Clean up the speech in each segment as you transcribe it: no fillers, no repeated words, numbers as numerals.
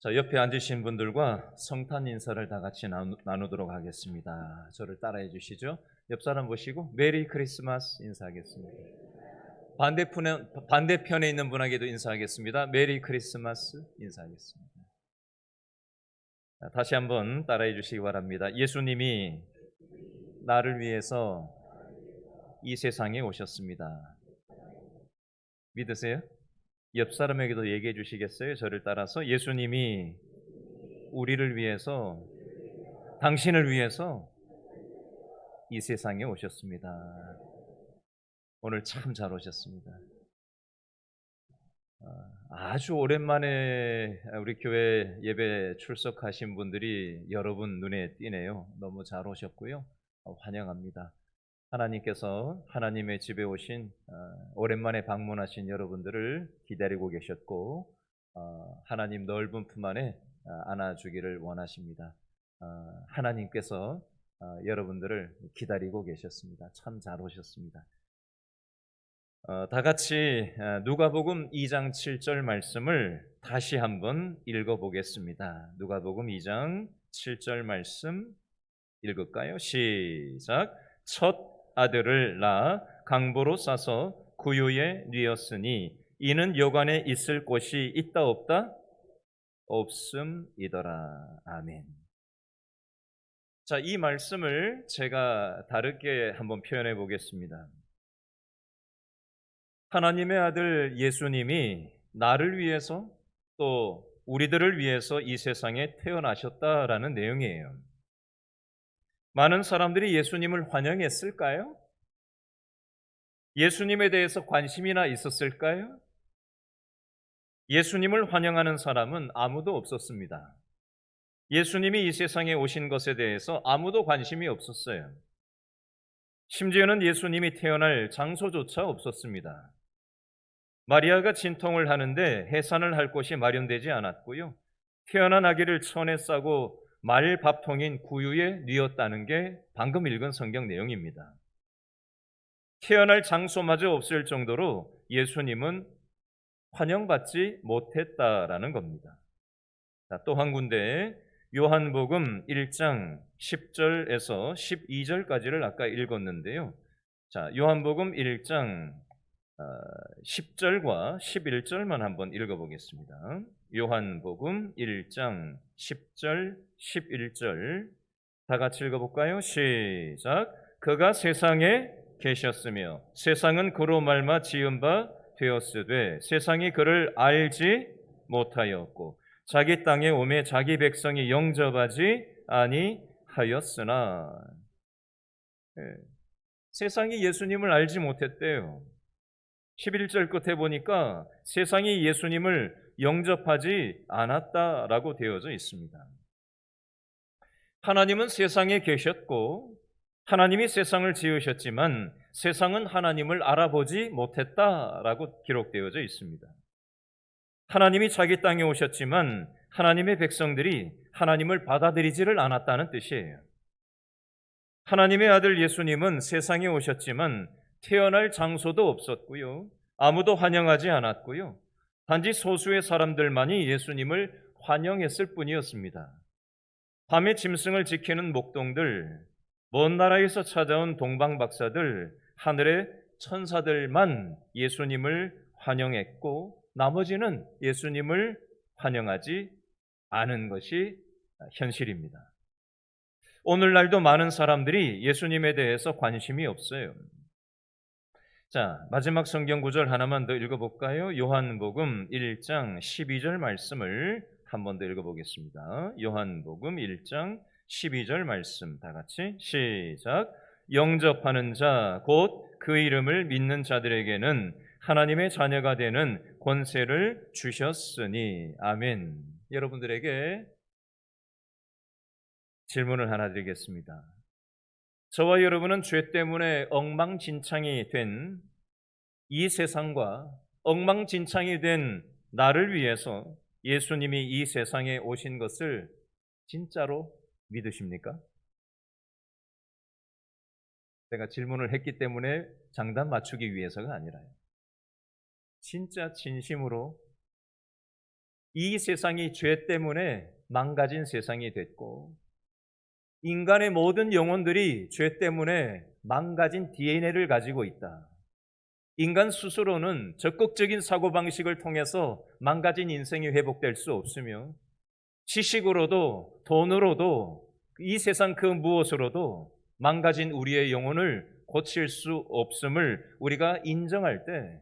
자, 옆에 앉으신 분들과 성탄 인사를 다 같이 나누도록 하겠습니다. 저를 따라해 주시죠. 옆 사람 보시고 메리 크리스마스 인사하겠습니다. 반대편에 있는 분에게도 인사하겠습니다. 메리 크리스마스 인사하겠습니다. 자, 다시 한번 따라해 주시기 바랍니다. 예수님이 나를 위해서 이 세상에 오셨습니다. 믿으세요? 옆 사람에게도 얘기해 주시겠어요? 저를 따라서 예수님이 우리를 위해서, 당신을 위해서 이 세상에 오셨습니다. 오늘 참 잘 오셨습니다. 아주 오랜만에 우리 교회 예배 출석하신 분들이 여러분 눈에 띄네요. 너무 잘 오셨고요. 환영합니다. 하나님께서 하나님의 집에 오신 오랜만에 방문하신 여러분들을 기다리고 계셨고 하나님 넓은 품 안에 안아주기를 원하십니다. 하나님께서 여러분들을 기다리고 계셨습니다. 참 잘 오셨습니다. 다 같이 누가복음 2장 7절 말씀을 다시 한번 읽어보겠습니다. 누가복음 2장 7절 말씀 읽을까요? 시작. 첫 아들을 낳아 강보로 싸서 구유에 뉘었으니 이는 여관에 있을 곳이 있다 없다? 없음이더라. 아멘. 자, 이 말씀을 제가 다르게 한번 표현해 보겠습니다. 하나님의 아들 예수님이 나를 위해서 또 우리들을 위해서 이 세상에 태어나셨다라는 내용이에요. 많은 사람들이 예수님을 환영했을까요? 예수님에 대해서 관심이나 있었을까요? 예수님을 환영하는 사람은 아무도 없었습니다. 예수님이 이 세상에 오신 것에 대해서 아무도 관심이 없었어요. 심지어는 예수님이 태어날 장소조차 없었습니다. 마리아가 진통을 하는데 해산을 할 곳이 마련되지 않았고요. 태어난 아기를 천에 싸고 말 밥통인 구유에 뉘었다는 게 방금 읽은 성경 내용입니다. 태어날 장소마저 없을 정도로 예수님은 환영받지 못했다라는 겁니다. 또 한 군데 요한복음 1장 10절에서 12절까지를 아까 읽었는데요. 자, 요한복음 1장 10절과 11절만 한번 읽어보겠습니다. 요한복음 1장 10절, 11절 다 같이 읽어볼까요? 시작. 그가 세상에 계셨으며 세상은 그로 말미암아 지은 바 되었으되 세상이 그를 알지 못하였고 자기 땅에 오매 자기 백성이 영접하지 아니하였으나 세상이 예수님을 알지 못했대요. 11절 끝에 보니까 세상이 예수님을 영접하지 않았다라고 되어져 있습니다. 하나님은 세상에 계셨고 하나님이 세상을 지으셨지만 세상은 하나님을 알아보지 못했다라고 기록되어져 있습니다. 하나님이 자기 땅에 오셨지만 하나님의 백성들이 하나님을 받아들이지를 않았다는 뜻이에요. 하나님의 아들 예수님은 세상에 오셨지만 태어날 장소도 없었고요. 아무도 환영하지 않았고요. 단지 소수의 사람들만이 예수님을 환영했을 뿐이었습니다. 밤에 짐승을 지키는 목동들, 먼 나라에서 찾아온 동방박사들, 하늘의 천사들만 예수님을 환영했고 나머지는 예수님을 환영하지 않은 것이 현실입니다. 오늘날도 많은 사람들이 예수님에 대해서 관심이 없어요. 자, 마지막 성경 구절 하나만 더 읽어볼까요? 요한복음 1장 12절 말씀을 한 번 더 읽어보겠습니다. 요한복음 1장 12절 말씀 다 같이 시작. 영접하는 자, 곧 그 이름을 믿는 자들에게는 하나님의 자녀가 되는 권세를 주셨으니. 아멘. 여러분들에게 질문을 하나 드리겠습니다. 저와 여러분은 죄 때문에 엉망진창이 된 이 세상과 엉망진창이 된 나를 위해서 예수님이 이 세상에 오신 것을 진짜로 믿으십니까? 제가 질문을 했기 때문에 장단 맞추기 위해서가 아니라요. 진짜 진심으로 이 세상이 죄 때문에 망가진 세상이 됐고, 인간의 모든 영혼들이 죄 때문에 망가진 DNA를 가지고 있다. 인간 스스로는 적극적인 사고방식을 통해서 망가진 인생이 회복될 수 없으며, 지식으로도 돈으로도 이 세상 그 무엇으로도 망가진 우리의 영혼을 고칠 수 없음을 우리가 인정할 때,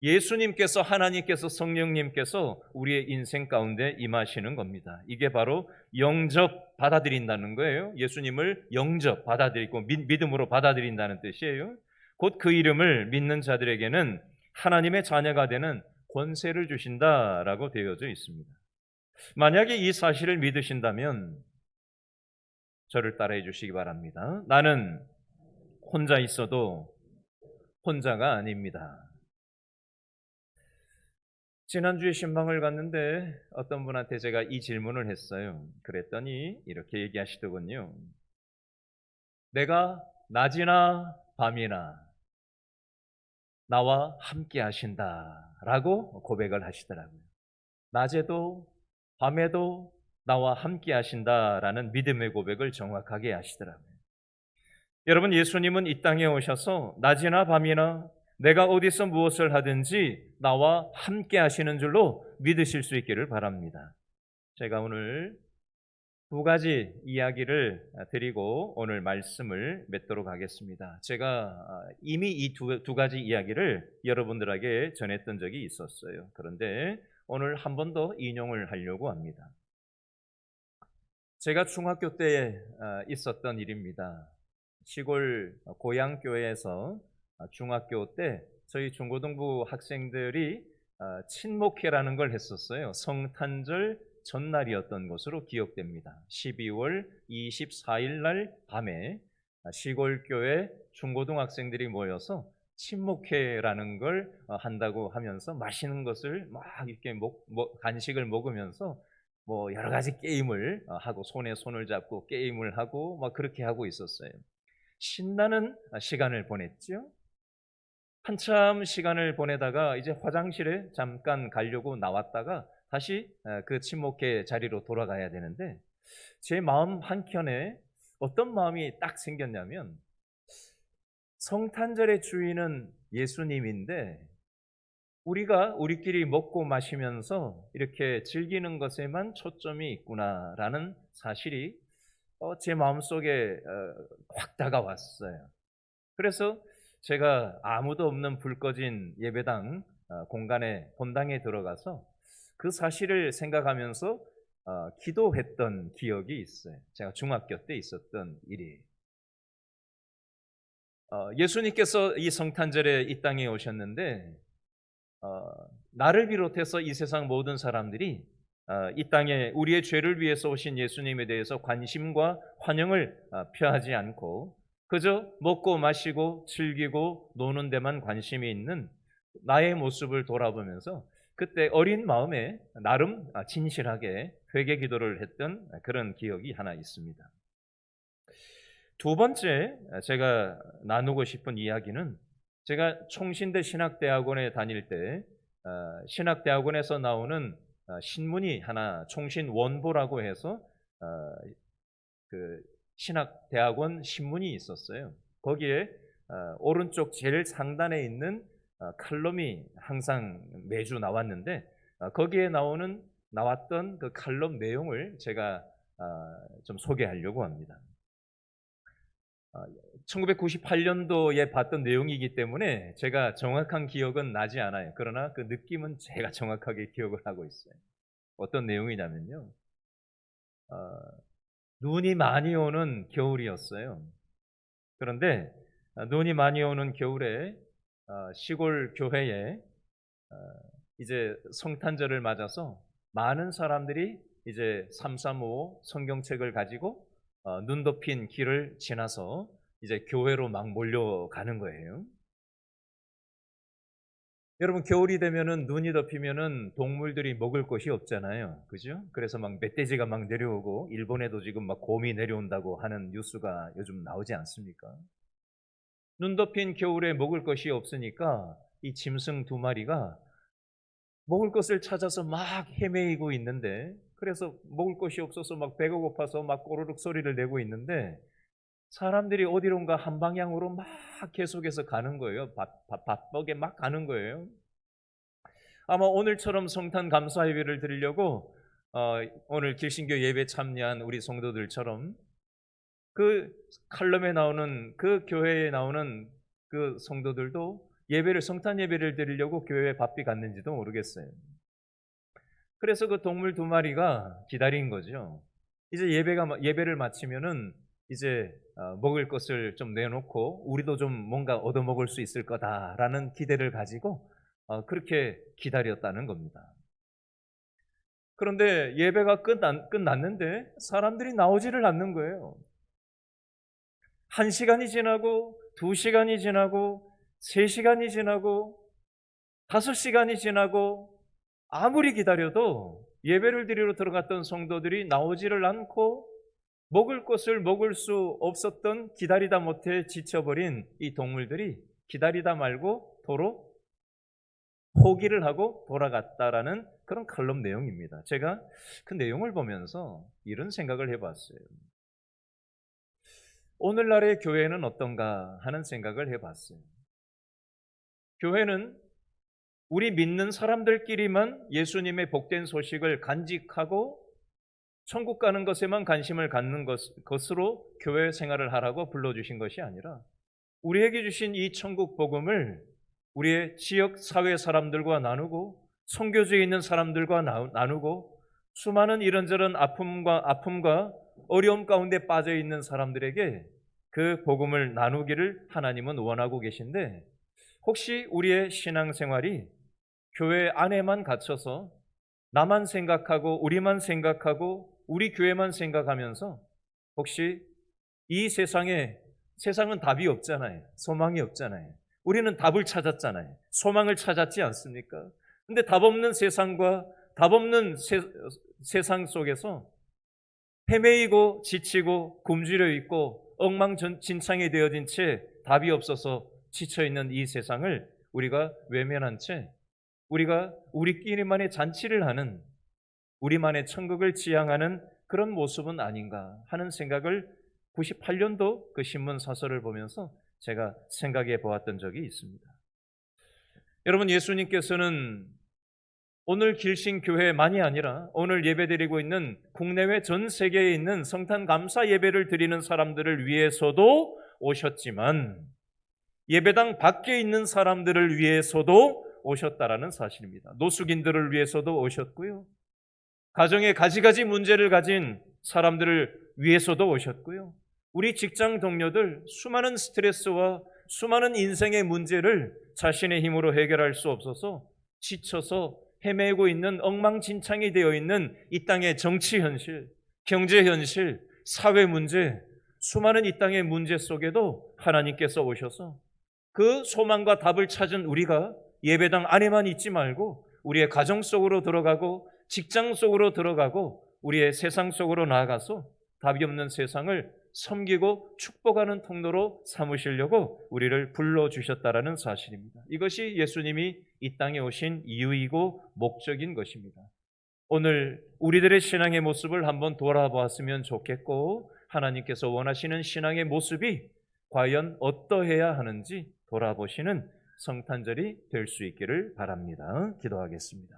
예수님께서, 하나님께서, 성령님께서 우리의 인생 가운데 임하시는 겁니다. 이게 바로 영접 받아들인다는 거예요. 예수님을 영접 받아들이고 믿음으로 받아들인다는 뜻이에요. 곧 그 이름을 믿는 자들에게는 하나님의 자녀가 되는 권세를 주신다라고 되어져 있습니다. 만약에 이 사실을 믿으신다면 저를 따라해 주시기 바랍니다. 나는 혼자 있어도 혼자가 아닙니다. 지난주에 신방을 갔는데 어떤 분한테 제가 이 질문을 했어요. 그랬더니 이렇게 얘기하시더군요. 내가 낮이나 밤이나 나와 함께 하신다라고 고백을 하시더라고요. 낮에도 밤에도 나와 함께 하신다라는 믿음의 고백을 정확하게 하시더라고요. 여러분, 예수님은 이 땅에 오셔서 낮이나 밤이나 내가 어디서 무엇을 하든지 나와 함께 하시는 줄로 믿으실 수 있기를 바랍니다. 제가 오늘 두 가지 이야기를 드리고 오늘 말씀을 맺도록 하겠습니다. 제가 이미 이 두 가지 이야기를 여러분들에게 전했던 적이 있었어요. 그런데 오늘 한 번 더 인용을 하려고 합니다. 제가 중학교 때 있었던 일입니다. 시골 고향교회에서 중학교 때 저희 중고등부 학생들이 친목회라는 걸 했었어요. 성탄절 전날이었던 것으로 기억됩니다. 12월 24일 날 밤에 시골교회 중고등학생들이 모여서 친목회라는 걸 한다고 하면서 맛있는 것을 막 이렇게 간식을 먹으면서 뭐 여러 가지 게임을 하고 손에 손을 잡고 게임을 하고 막 그렇게 하고 있었어요. 신나는 시간을 보냈죠. 한참 시간을 보내다가 이제 화장실에 잠깐 가려고 나왔다가 다시 그 친목회 자리로 돌아가야 되는데, 제 마음 한켠에 어떤 마음이 딱 생겼냐면, 성탄절의 주인은 예수님인데 우리가 우리끼리 먹고 마시면서 이렇게 즐기는 것에만 초점이 있구나라는 사실이 제 마음속에 확 다가왔어요. 그래서 제가 아무도 없는 불 꺼진 예배당 공간에 본당에 들어가서 그 사실을 생각하면서 기도했던 기억이 있어요. 제가 중학교 때 있었던 일이에요. 예수님께서 이 성탄절에 이 땅에 오셨는데 나를 비롯해서 이 세상 모든 사람들이 이 땅에 우리의 죄를 위해서 오신 예수님에 대해서 관심과 환영을 표하지 않고 그저 먹고 마시고 즐기고 노는 데만 관심이 있는 나의 모습을 돌아보면서 그때 어린 마음에 나름 진실하게 회개 기도를 했던 그런 기억이 하나 있습니다. 두 번째 제가 나누고 싶은 이야기는, 제가 총신대 신학대학원에 다닐 때 신학대학원에서 나오는 신문이 하나, 총신원보라고 해서 그 신학대학원 신문이 있었어요. 거기에 오른쪽 제일 상단에 있는 칼럼이 항상 매주 나왔는데, 거기에 나왔던 그 칼럼 내용을 제가 좀 소개하려고 합니다. 1998년도에 봤던 내용이기 때문에 제가 정확한 기억은 나지 않아요. 그러나 그 느낌은 제가 정확하게 기억을 하고 있어요. 어떤 내용이냐면요, 눈이 많이 오는 겨울이었어요. 그런데 눈이 많이 오는 겨울에 시골 교회에 이제 성탄절을 맞아서 많은 사람들이 이제 335 성경책을 가지고 눈 덮인 길을 지나서 이제 교회로 막 몰려가는 거예요. 여러분, 겨울이 되면은 눈이 덮이면은 동물들이 먹을 것이 없잖아요. 그죠? 그래서 막 멧돼지가 막 내려오고, 일본에도 지금 막 곰이 내려온다고 하는 뉴스가 요즘 나오지 않습니까? 눈 덮인 겨울에 먹을 것이 없으니까 이 짐승 두 마리가 먹을 것을 찾아서 막 헤매이고 있는데, 그래서 먹을 것이 없어서 막 배가 고파서 막 꼬르륵 소리를 내고 있는데, 사람들이 어디론가 한 방향으로 막 계속해서 가는 거예요. 바쁘게 막 가는 거예요. 아마 오늘처럼 성탄 감사 예배를 드리려고 오늘 길신교 예배 참여한 우리 성도들처럼 그 칼럼에 나오는 그 교회에 나오는 그 성도들도 예배를 성탄 예배를 드리려고 교회에 바삐 갔는지도 모르겠어요. 그래서 그 동물 두 마리가 기다린 거죠. 이제 예배를 마치면은 이제 먹을 것을 좀 내놓고 우리도 좀 뭔가 얻어 먹을 수 있을 거다라는 기대를 가지고 그렇게 기다렸다는 겁니다. 그런데 예배가 끝났는데 사람들이 나오지를 않는 거예요. 1시간이 지나고 2시간이 지나고 3시간이 지나고 5시간이 지나고 아무리 기다려도 예배를 드리러 들어갔던 성도들이 나오지를 않고 먹을 것을 먹을 수 없었던, 기다리다 못해 지쳐버린 이 동물들이 기다리다 말고 도로 포기를 하고 돌아갔다라는 그런 칼럼 내용입니다. 제가 그 내용을 보면서 이런 생각을 해봤어요. 오늘날의 교회는 어떤가 하는 생각을 해봤어요. 교회는 우리 믿는 사람들끼리만 예수님의 복된 소식을 간직하고 천국 가는 것에만 관심을 갖는 것으로 교회 생활을 하라고 불러주신 것이 아니라, 우리에게 주신 이 천국 복음을 우리의 지역 사회 사람들과 나누고 선교지에 있는 사람들과 나누고 수많은 이런저런 아픔과 어려움 가운데 빠져 있는 사람들에게 그 복음을 나누기를 하나님은 원하고 계신데, 혹시 우리의 신앙생활이 교회 안에만 갇혀서 나만 생각하고 우리만 생각하고 우리 교회만 생각하면서 혹시 이 세상은 답이 없잖아요. 소망이 없잖아요. 우리는 답을 찾았잖아요. 소망을 찾았지 않습니까? 근데 답 없는 세상과 답 없는 세상 속에서 헤매이고 지치고 굶주려 있고 엉망진창이 되어진 채 답이 없어서 지쳐있는 이 세상을 우리가 외면한 채 우리가 우리끼리만의 잔치를 하는, 우리만의 천국을 지향하는 그런 모습은 아닌가 하는 생각을 98년도 그 신문 사설을 보면서 제가 생각해 보았던 적이 있습니다. 여러분, 예수님께서는 오늘 길신교회만이 아니라 오늘 예배드리고 있는 국내외 전 세계에 있는 성탄 감사 예배를 드리는 사람들을 위해서도 오셨지만 예배당 밖에 있는 사람들을 위해서도 오셨다라는 사실입니다. 노숙인들을 위해서도 오셨고요. 가정에 가지가지 문제를 가진 사람들을 위해서도 오셨고요. 우리 직장 동료들 수많은 스트레스와 수많은 인생의 문제를 자신의 힘으로 해결할 수 없어서 지쳐서 헤매고 있는, 엉망진창이 되어 있는 이 땅의 정치 현실, 경제 현실, 사회 문제, 수많은 이 땅의 문제 속에도 하나님께서 오셔서 그 소망과 답을 찾은 우리가 예배당 안에만 있지 말고 우리의 가정 속으로 들어가고 직장 속으로 들어가고 우리의 세상 속으로 나아가서 답이 없는 세상을 섬기고 축복하는 통로로 삼으시려고 우리를 불러주셨다라는 사실입니다. 이것이 예수님이 이 땅에 오신 이유이고 목적인 것입니다. 오늘 우리들의 신앙의 모습을 한번 돌아보았으면 좋겠고, 하나님께서 원하시는 신앙의 모습이 과연 어떠해야 하는지 돌아보시는 성탄절이 될 수 있기를 바랍니다. 기도하겠습니다.